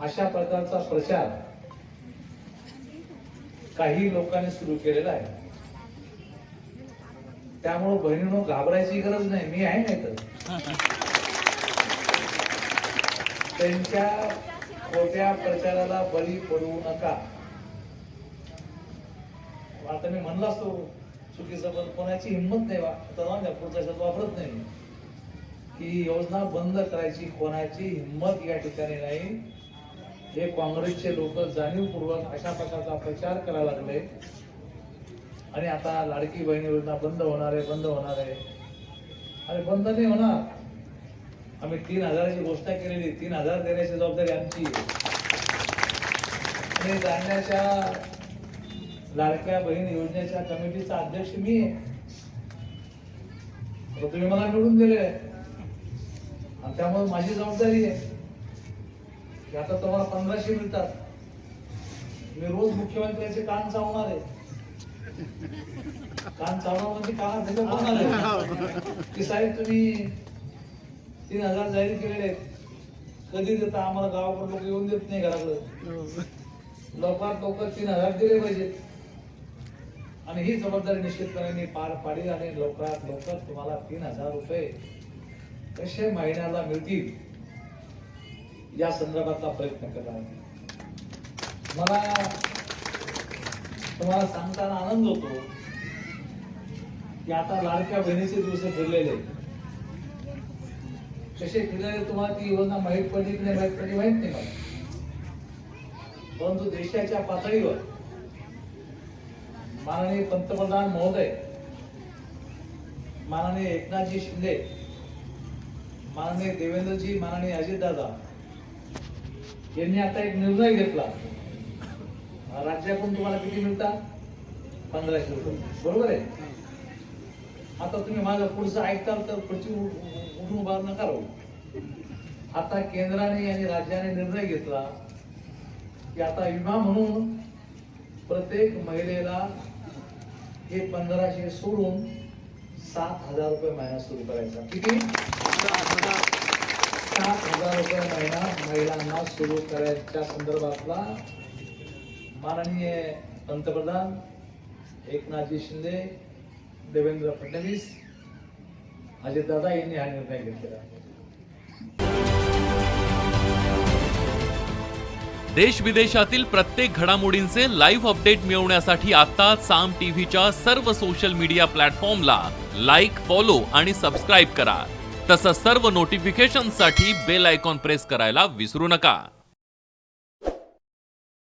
अशा प्रकारचा प्रचार काही लोकांनी सुरू केलेला आहे। त्यामुळे बहिणींनो घाबरायची गरज नाही, मी आहे नाही तर त्यांच्या खोट्या प्रचाराला बळी पडू नका। आता मी म्हणलं असतो चुकीचं, पण कोणाची हिंमत नाही पुढचा शब्द वापरत नाही की योजना बंद करायची कोणाची हिंमत या ठिकाणी नाही। हे काँग्रेसचे लोक जाणीवपूर्वक अशा प्रकारचा प्रचार करायला लागले आणि आता लाडकी बहीण योजना बंद होणार आहे। अरे बंद नाही होणार। आम्ही 3000ची घोषणा केलेली, 3000 देण्याची जबाबदारी आमची आहे। आणि जाणण्याच्या लाडक्या बहीण योजनेच्या कमिटीचा अध्यक्ष मी आहे। तुम्ही मला निवडून दिले आणि त्यामुळे माझी जबाबदारी आहे की आता तुम्हाला 1500 मिळतात। मी रोज मुख्यमंत्र्यांचे कान चावणार आहे। कान चावणं म्हणजे कानात त्याच्या बोलणार आहे की साहेब तुम्ही 3000 जाहीर केलेले आहेत, कधी देता? आम्हाला गावाकडे लोक येऊन देत नाही घराकडे। लवकरात लवकर 3000 दिले पाहिजेत आणि ही जबाबदारी निश्चितपणे मी पार पाडील आणि लवकरात लवकर तुम्हाला 3000 रुपये कसे महिन्याला मिळतील या संदर्भातला प्रयत्न करणार। मला तुम्हाला सांगताना आनंद होतो की आता लाडक्या बहिणीचे दिवस फिरलेले, कसे फिरलेले तुम्हाला ती योजना माहीत पडली की नाही माहीत पडली माहित नाही मला, परंतु देशाच्या पातळीवर माननीय पंतप्रधान महोदय, माननीय एकनाथजी शिंदे, माननीय देवेंद्रजी, माननीय अजितदादा यांनी आता एक निर्णय घेतला। राज्याकडून तुम्हाला किती मिळतात? 1500 रुपये, बरोबर आहे। आता तुम्ही माझं पुढचं ऐकताल तर पुढची उठून उभा नका राहू। आता केंद्राने आणि राज्याने निर्णय घेतला की आता विमा म्हणून प्रत्येक महिलेला हे 1500 सोडून 7000 रुपये महिना सुरू करायचा। किती? 7000 रुपये महिना महिलांना सुरू करायच्या संदर्भातला माननीय पंतप्रधान एकनाथजी शिंदे, देवेंद्र फडणवीस, अजितदादा यांनी हा निर्णय घेतलेला आहे। देश विदेशातील प्रत्येक घडामोडींचे लाईव्ह अपडेट मिळवण्यासाठी आता साम टीव्हीच्या सर्व सोशल मीडिया प्लॅटफॉर्मला लाईक, फॉलो आणि सबस्क्राईब करा। तसंच सर्व नोटिफिकेशनसाठी बेल आयकॉन प्रेस करायला विसरू नका।